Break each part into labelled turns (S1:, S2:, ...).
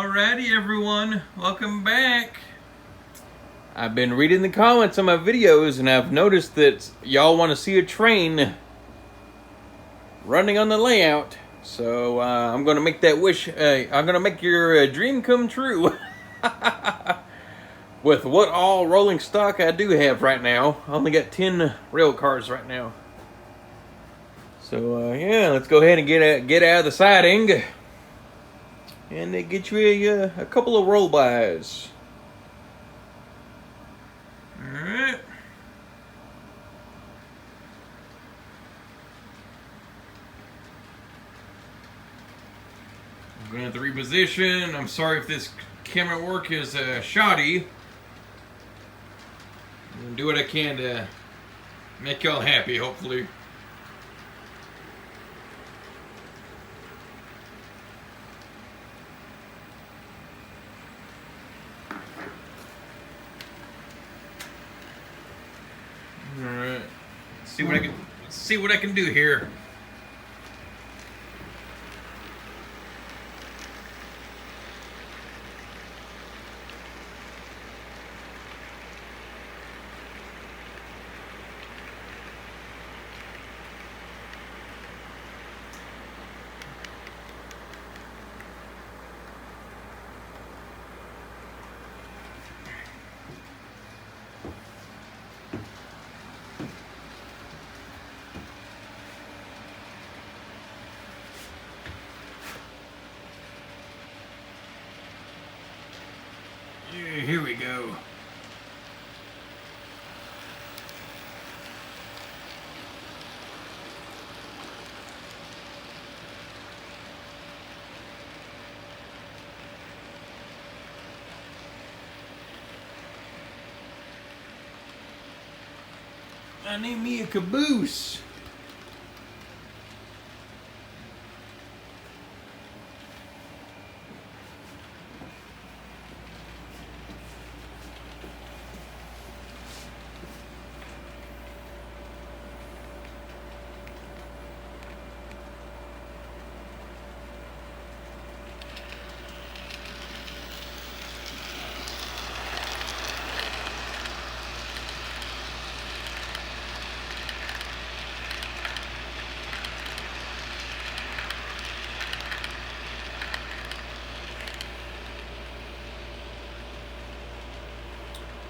S1: Alrighty everyone, welcome back. I've been reading the comments on my videos and I've noticed that y'all want to see a train running on the layout. So I'm going to make that wish, I'm going to make your dream come true. With what all rolling stock I do have right now. I only got 10 rail cars right now. So yeah, let's go ahead and get out of the siding. And they get you a couple of roll-bys. Alright. I'm going to have to reposition. I'm sorry if this camera work is shoddy. I'm going to do what I can to make y'all happy, hopefully. Alright, see what I can do here. Yeah, here we go. I need me a caboose.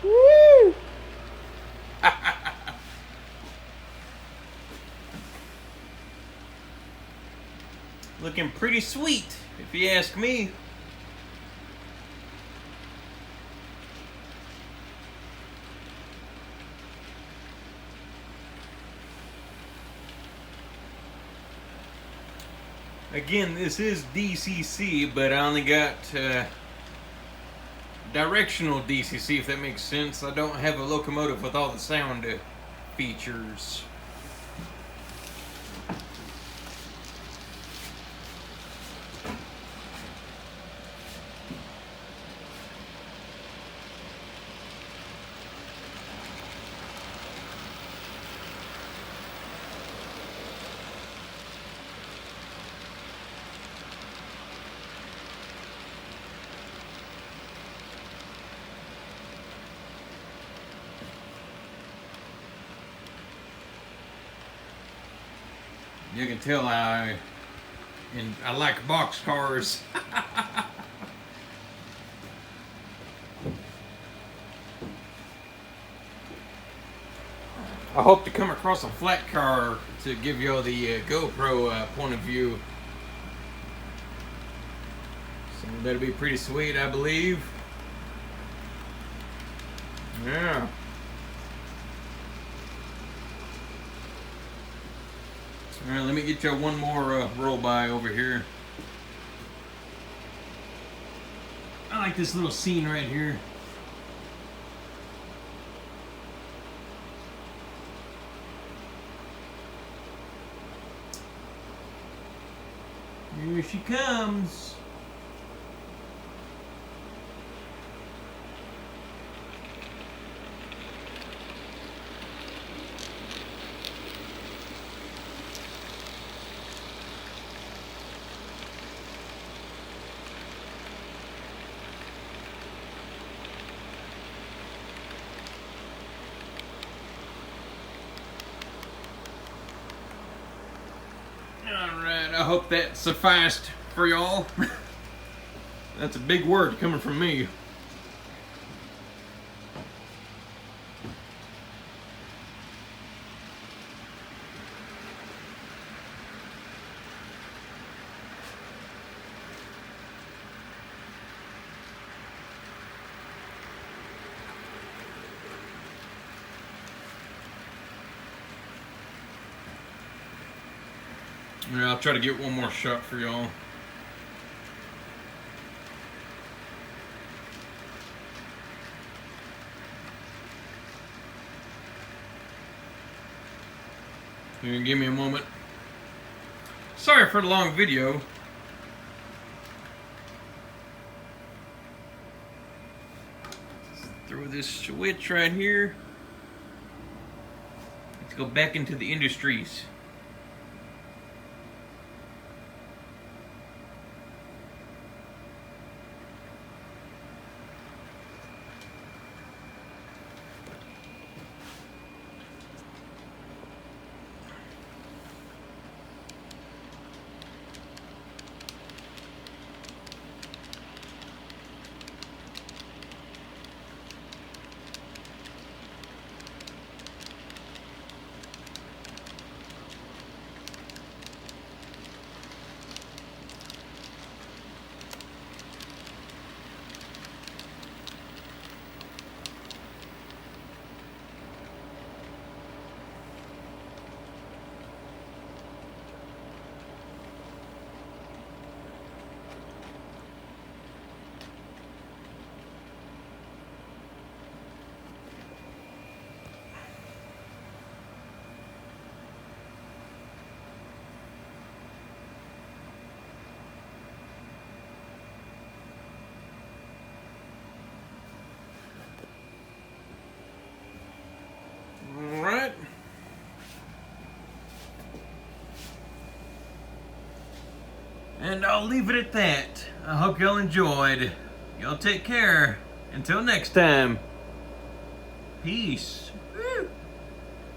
S1: Woo! Looking pretty sweet, if you ask me. Again, this is DCC, but I only got directional DCC, if that makes sense. I don't have a locomotive with all the sound features. You can tell I like box cars. I hope to come across a flat car to give y'all the GoPro point of view. So that'll be pretty sweet, I believe. Yeah. Alright, let me get you one more roll by over here. I like this little scene right here. Here she comes. hope that sufficed for y'all. That's a big word coming from me. Yeah, I'll try to get one more shot for y'all. You can give me a moment. Sorry for the long video. Throw this switch right here. Let's go back into the industries. Alright. And I'll leave it at that. I hope y'all enjoyed. Y'all take care. Until next time. Peace.